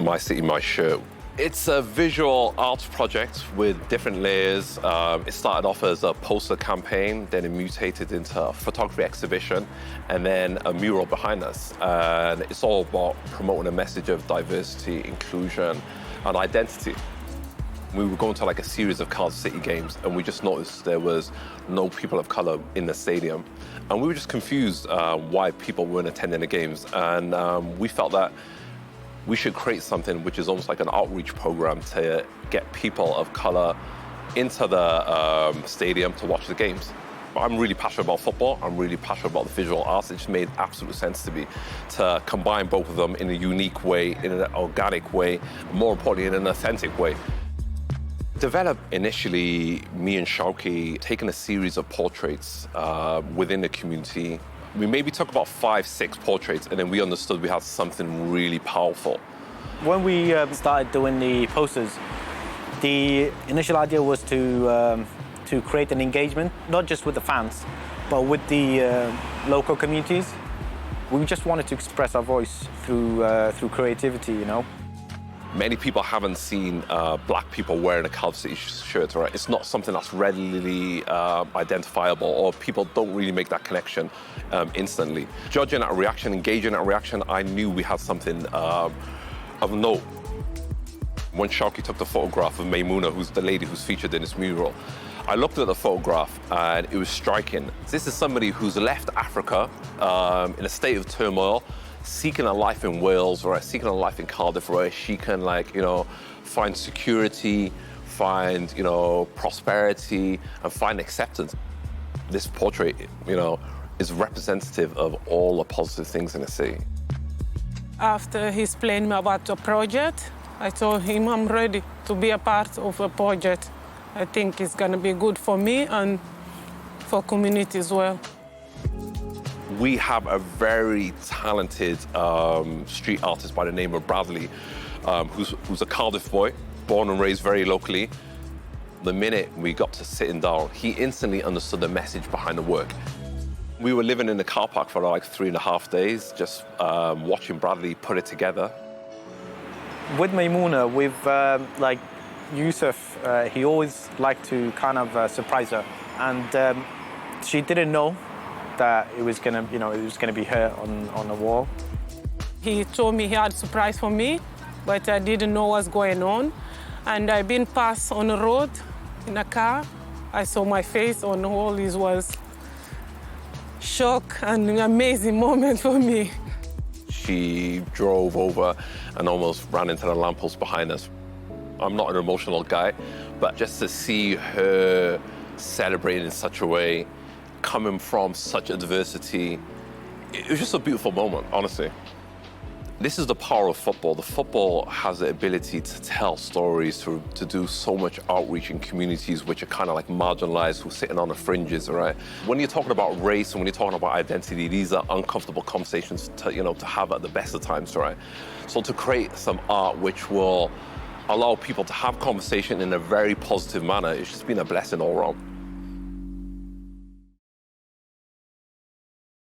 My City, My Shirt. It's a visual arts project with different layers. It started off as a poster campaign, then it mutated into a photography exhibition, and then a mural behind us. And it's all about promoting a message of diversity, inclusion, and identity. We were going to like a series of Cardiff City games, and we just noticed there was no people of colour in the stadium. And we were just confused why people weren't attending the games. And we felt that we should create something which is almost like an outreach program to get people of colour into the stadium to watch the games. I'm really passionate about football. I'm really passionate about the visual arts. It just made absolute sense to me to combine both of them in a unique way, in an organic way, more importantly, in an authentic way. Developed initially, me and Shawqi taking a series of portraits within the community. We maybe took about 5, 6 portraits, and then we understood we had something really powerful. When we started doing the posters, the initial idea was to create an engagement, not just with the fans, but with the local communities. We just wanted to express our voice through creativity, you know. Many people haven't seen black people wearing a Cardiff City shirt, right? It's not something that's readily identifiable, or people don't really make that connection instantly. Judging that reaction, engaging that reaction, I knew we had something of note. When Shawqi took the photograph of Maimouna, who's the lady who's featured in this mural, I looked at the photograph and it was striking. This is somebody who's left Africa in a state of turmoil, seeking a life in Wales, or seeking a life in Cardiff, where she can, like, you know, find security, find, you know, prosperity, and find acceptance. This portrait, you know, is representative of all the positive things in the city. After he explained me about the project, I told him I'm ready to be a part of a project. I think it's going to be good for me and for community as well. We have a very talented street artist by the name of Bradley, who's a Cardiff boy, born and raised very locally. The minute we got to sitting down, he instantly understood the message behind the work. We were living in the car park for like 3.5 days, just watching Bradley put it together. With Maimouna, with like Yusuf, he always liked to kind of surprise her, and she didn't know that it was gonna, you know, it was gonna be her on the wall. He told me he had a surprise for me, but I didn't know what's going on. And I've been passed on the road in a car. I saw my face on the wall. It was shock and an amazing moment for me. She drove over and almost ran into the lamppost behind us. I'm not an emotional guy, but just to see her celebrating in such a way, coming from such adversity, it was just a beautiful moment, honestly. This is the power of football. The football has the ability to tell stories, to do so much outreach in communities which are kind of like marginalized, who are sitting on the fringes, right? When you're talking about race and when you're talking about identity, these are uncomfortable conversations to, you know, to have at the best of times, right? So to create some art which will allow people to have conversation in a very positive manner, it's just been a blessing all around.